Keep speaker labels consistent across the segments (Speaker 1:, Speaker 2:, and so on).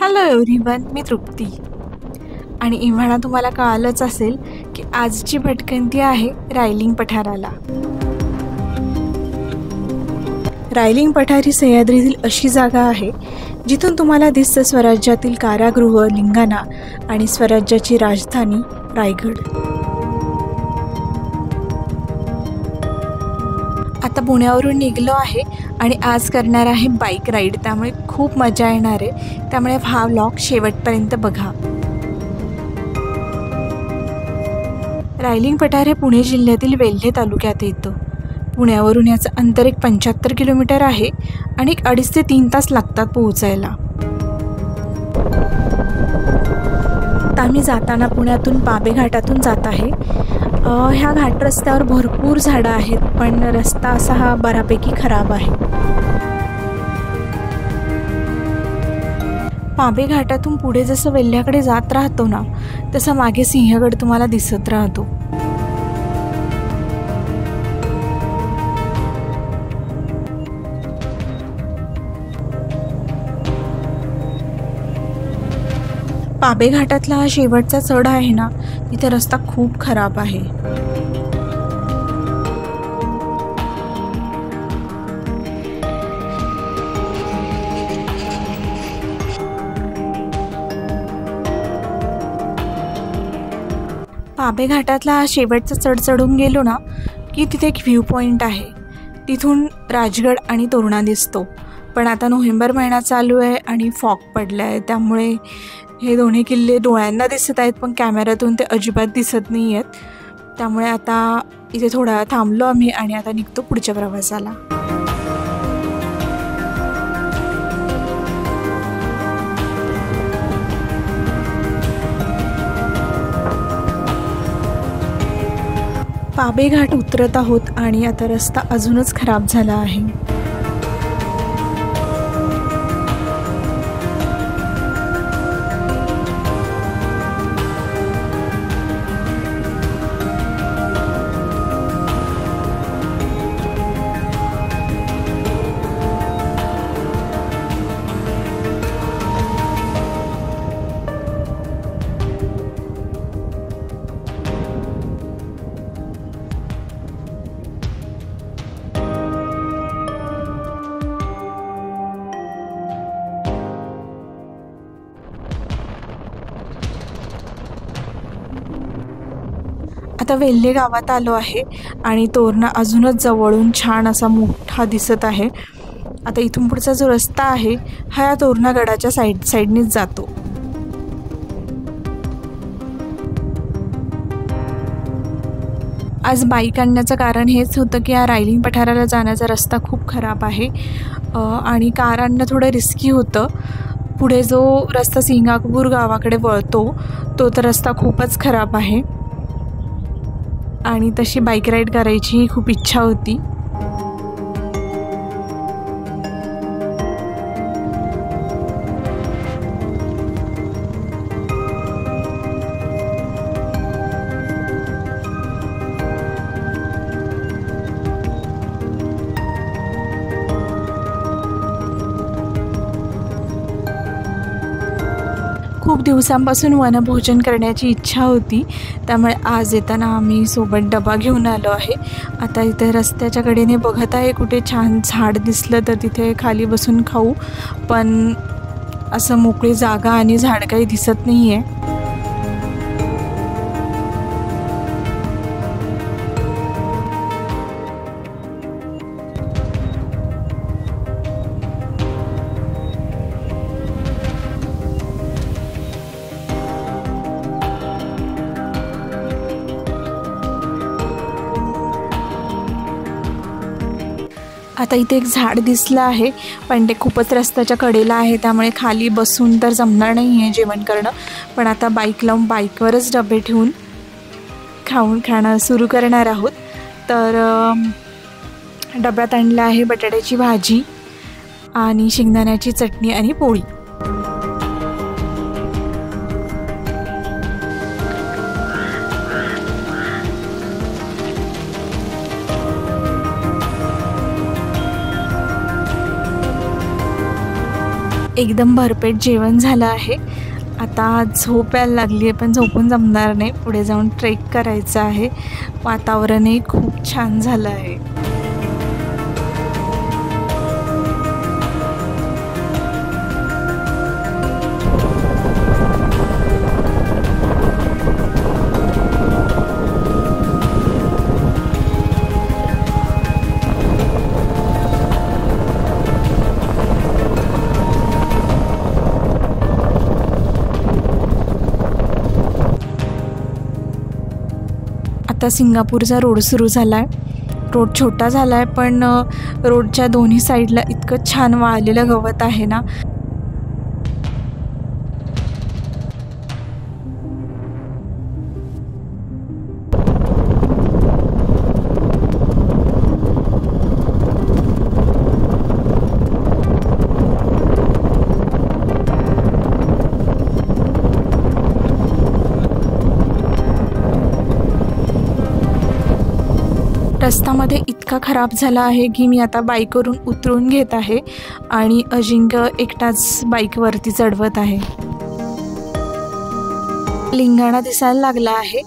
Speaker 1: Hello everyone, मी तृप्ती. आणि Ivana तुम्हाला कळालंच असेल की आजची भटकंती आहे रायलिंग पठाराला. रायलिंग पठार ही सह्याद्रीतील अशी जागा आहे जिथून तुम्हाला दिसतं स्वराज्यातील कारागृह लिंगाणा आणि स्वराज्याची राजधानी रायगड. आता पुण्यावरून निघलो आहे आणि आज करणार आहे बाईक राईड, त्यामुळे खूप मजा येणार आहे. त्यामुळे हा व्लॉग शेवटपर्यंत बघा. रायलिंग पठार हे पुणे जिल्ह्यातील वेल्हे तालुक्यात येतं. पुण्यावरून याचं अंतर 75 किलोमीटर आहे आणि 2.5 ते 3 तास लागतात पोहोचायला. आता आम्ही जाताना पुण्यातून पाबे घाटातून जात आहे. ह्या घाट रस्त्यावर भरपूर झाडं आहेत, पण रस्ता असा हा बऱ्यापैकी खराब आहे. पाबे घाटातून पुढे जसं वेल्ह्याकडे जात राहतो ना, तसा मागे सिंहगड तुम्हाला दिसत राहतो. पाबे घाटातला हा शेवटचा चढ आहे ना, तिथे रस्ता खूप खराब आहे. पाबे घाटातला हा शेवटचा चढ चढून गेलो ना की तिथे एक व्ह्यू पॉईंट आहे. तिथून राजगड आणि तोरणा दिसतो. पण आता नोव्हेंबर महिना चालू आहे आणि फॉग पडला आहे, त्यामुळे हे दोन्ही किल्ले डोळ्यांना दिसत आहेत, पण कॅमेऱ्यातून ते अजिबात दिसत नाही आहेत. त्यामुळे आता इथे थोडा थांबलो आम्ही आणि आता निघतो पुढच्या प्रवासाला. पाबे घाट उतरत आहोत आणि आता रस्ता अजूनच खराब झाला आहे. आता वेल्हे गावात आलो आहे आणि तोरणा अजूनच जवळून छान असा मोठा दिसत आहे. आता इथून पुढचा जो रस्ता आहे हा या तोरणा गडाच्या साईडनीच जातो. आज बाईक आणण्याचं कारण हेच होतं की या रायलिंग पठाराला जाण्याचा रस्ता खूप खराब आहे आणि कार आणणं थोडं रिस्की होतं. पुढे जो रस्ता सिंगापूर गावाकडे वळतो तो तर रस्ता खूपच खराब आहे आणि तशी बाईक राईड करायची खूप इच्छा होती. खूप दिवसांपासून वनभोजन करण्याची इच्छा होती, त्यामुळे आज येताना आम्ही सोबत डबा घेऊन आलो आहे. आता इथे रस्त्याच्या कडेने बघत आहे कुठे छान झाड दिसलं तर तिथे खाली बसून खाऊ, पण असं मोकळी जागा आणि झाड काही दिसत नाही आहे. आता इथे एक झाड दिसलं आहे, पण ते खूपच रस्त्याच्या कडेला आहे, त्यामुळे खाली बसून तर जमणार नाही आहे जेवण करणं. पण आता बाईक लावून बाईकवरच डबे ठेवून खाणं सुरू करणार आहोत. तर डब्यात आणलं आहे बटाट्याची भाजी आणि शेंगदाण्याची चटणी आणि पोळी. एकदम भरपेट जेवण झालं आहे. आता झोप यायला लागली आहे, पण झोपून जमणार नाही. पुढे जाऊन ट्रेक करायचं आहे. वातावरणही खूप छान झालं आहे. आता सिंगापूरचा रोड सुरू झाला आहे. रोड छोटा झाला आहे, पण रोडच्या दोन्ही साईडला इतकं छान वाळलेलं गवत आहे ना. रस्तामध्ये इतका खराब झाला आहे की मी आता बाईकवरून उतरून घेत आहे आणि अजिंक्य एकटाच बाईकवरती चढवत आहे. लिंगाणा दिसायला लागला आहे.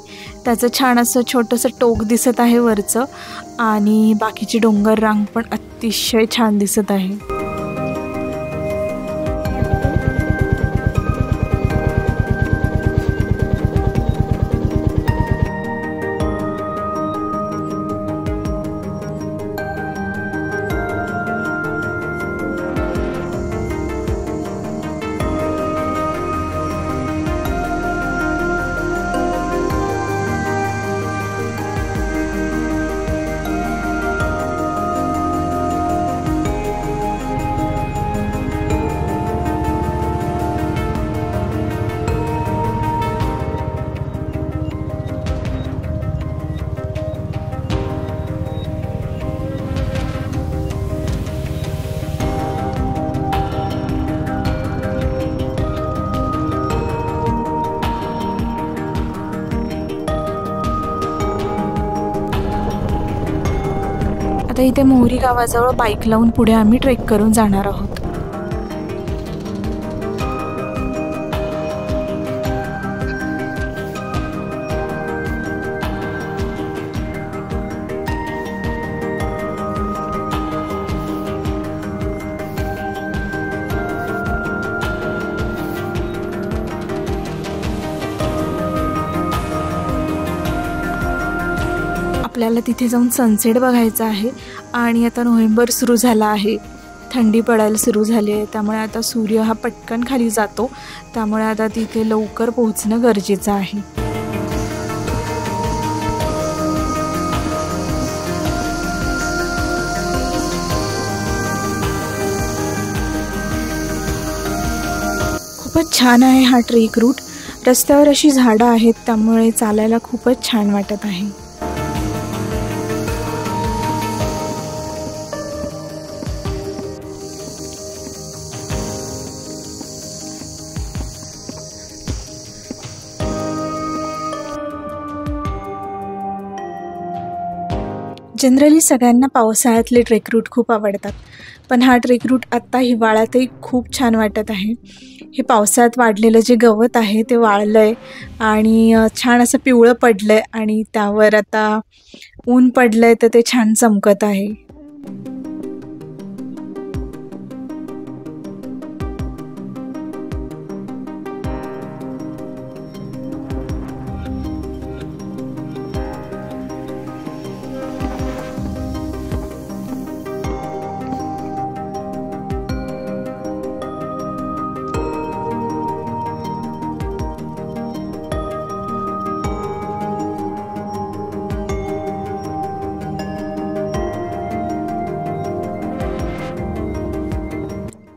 Speaker 1: त्याचं छान असं छोटंसं टोक दिसत आहे वरचं, आणि बाकीची डोंगर रांग पण अतिशय छान दिसत आहे. आता इथे मोहरी गावाजवळ बाईक लावून पुढे आम्ही ट्रेक करून जाणार आहोत. आपल्याला तिथे जाऊन सनसेट बघायचा आहे. आणि आता नोव्हेंबर सुरू झाला आहे, थंडी पडायला सुरू झाली आहे, त्यामुळे आता सूर्य हा पटकन खाली जातो. त्यामुळे आता तिथे लवकर पोहोचणं गरजेचं आहे. खूपच छान आहे हा ट्रेक रूट. रस्त्यावर अशी झाडं आहेत, त्यामुळे चालायला खूपच छान वाटत आहे. जनरली सगळ्यांना पावसाळ्यातले ट्रेक रूट खूप आवडतात, पण हा ट्रेक रूट आत्ता हिवाळ्यातही खूप छान वाटत आहे. हे पावसाळ्यात वाढलेलं जे गवत आहे ते वाळलं आहे आणि छान असं पिवळं पडलं आहे, आणि त्यावर आता ऊन पडलं आहे तर ते छान चमकत आहे.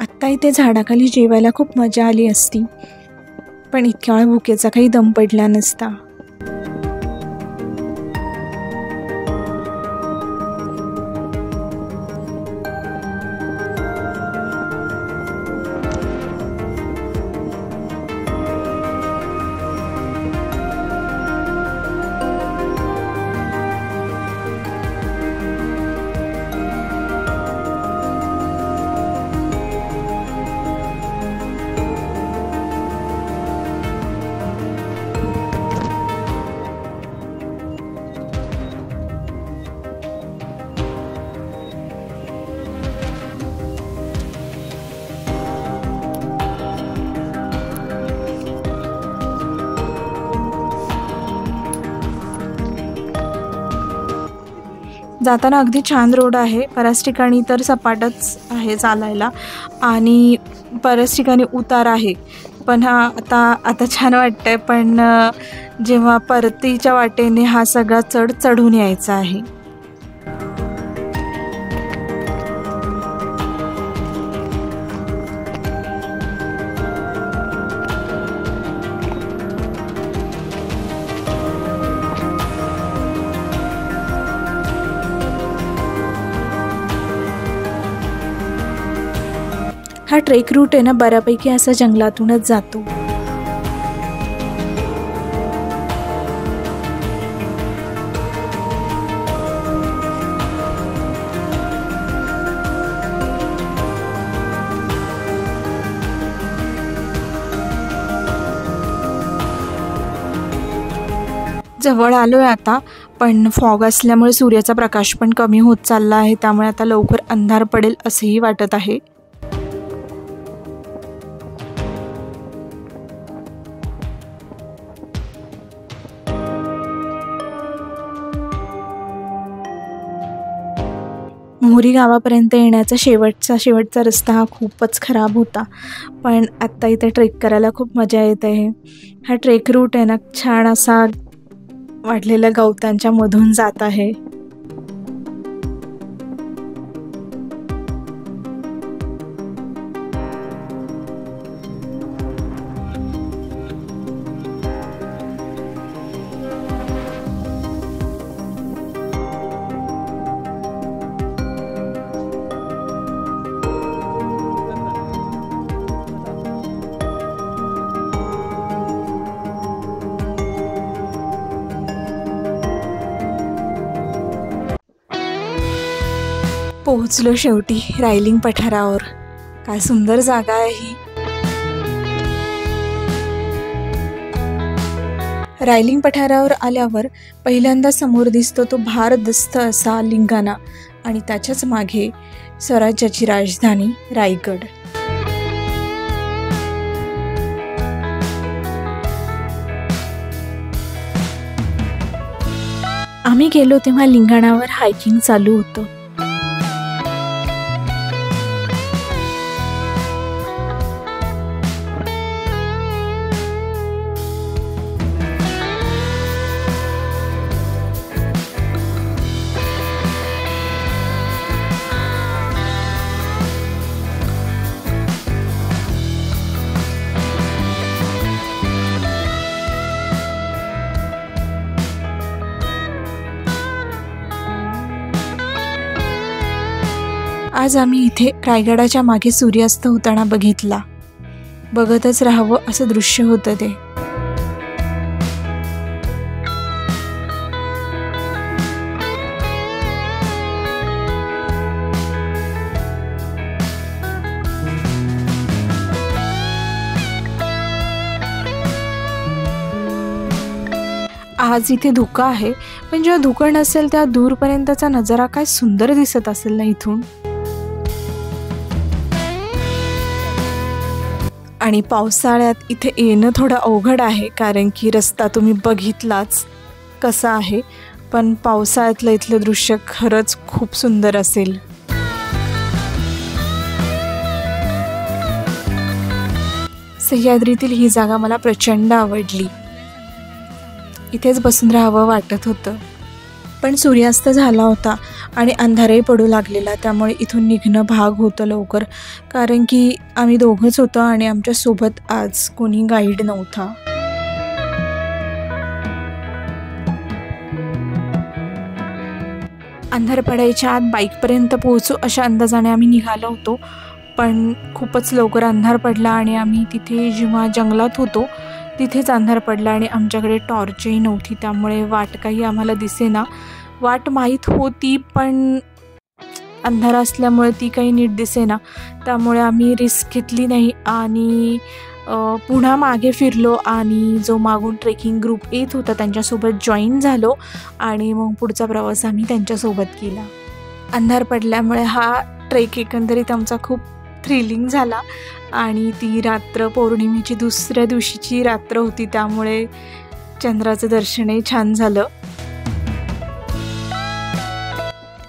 Speaker 1: आत्ता इथे झाडाखाली जेवायला खूप मजा आली असती, पण इतक्या वेळ भुकेचा काही दम पडला नसता. जाताना अगदी छान रोड आहे, बऱ्याच ठिकाणी तर सपाटच आहे चालायला आणि बऱ्याच ठिकाणी उतार आहे. पण आता छान वाटतंय, पण जेव्हा परतीच्या वाटेने हा सगळा चढून यायचा आहे. हा ट्रेक रूट आहे ना, बऱ्यापैकी असा जंगलातूनच जातो. जवळ आलोय आता, पण फॉग असल्यामुळे सूर्याचा प्रकाश पण कमी होत चालला आहे, त्यामुळे आता लवकर अंधार पडेल असंही वाटत आहे. मोहरी गावापर्यंत येण्याचा शेवटचा रस्ता हा खूपच खराब होता, पण आत्ता इथे ट्रेक करायला खूप मजा येत आहे. हा ट्रेक रूट आहे ना, छान असा वाढलेल्या गवतांच्या मधून जात आहे. पोहोचलो शेवटी रायलिंग पठारावर. काय सुंदर जागा आहे ही. रायलिंग पठारावर आल्यावर पहिल्यांदा समोर दिसतो तो भारदस्त असा लिंगाणा आणि त्याच्याच मागे स्वराज्याची राजधानी रायगड. आम्ही गेलो तेव्हा लिंगाणावर हायकिंग चालू होतं. आज आम्ही इथे रायगडाच्या मागे सूर्यास्त होताना बघितला. बघतच राहावं असं दृश्य होतं ते. आज इथे धुकं आहे, पण जेव्हा धुकं नसेल तेव्हा दूरपर्यंतचा नजारा काय सुंदर दिसत असेल ना इथून. आणि पावसाळ्यात इथे येणं थोडं अवघड आहे, कारण की रस्ता तुम्ही बघितलाच कसा आहे, पण पावसाळ्यातलं इथलं दृश्य खरंच खूप सुंदर असेल. सह्याद्रीतील ही जागा मला प्रचंड आवडली. इथेच बसून राहावं वाटत होतं, पण सूर्यास्त झाला होता आणि अंधारही पडू लागलेला, त्यामुळे इथून निघणं भाग होतं लवकर, कारण की आम्ही दोघंच होतो आणि आमच्यासोबत आज कोणी गाईड नव्हता. अंधार पडायच्या आत बाईकपर्यंत पोहोचू अशा अंदाजाने आम्ही निघालो होतो, पण खूपच लवकर अंधार पडला आणि आम्ही तिथे जेव्हा जंगलात होतो तिथेच अंधार पडला आणि आमच्याकडे टॉर्चही नव्हती, त्यामुळे वाट काही आम्हाला दिसेना. वाट माहीत होती पण अंधार असल्यामुळे ती काही नीट दिसेना, त्यामुळे आम्ही रिस्क घेतली नाही आणि पुन्हा मागे फिरलो आणि जो मागून ट्रेकिंग ग्रुप येत होता त्यांच्यासोबत जॉईन झालो आणि मग पुढचा प्रवास आम्ही त्यांच्यासोबत केला. अंधार पडल्यामुळे हा ट्रेक एकंदरीत आमचा खूप थ्रिलिंग झाला आणि ती रात्र पौर्णिमेची दुसऱ्या दिवशीची रात्र होती, त्यामुळे चंद्राचं दर्शनही छान झालं.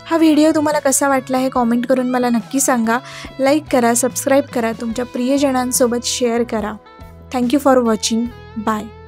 Speaker 1: हा व्हिडिओ तुम्हाला कसा वाटला हे कॉमेंट करून मला नक्की सांगा. लाईक करा, सबस्क्राईब करा, तुमच्या प्रियजनांसोबत शेअर करा. Thank you for watching. बाय.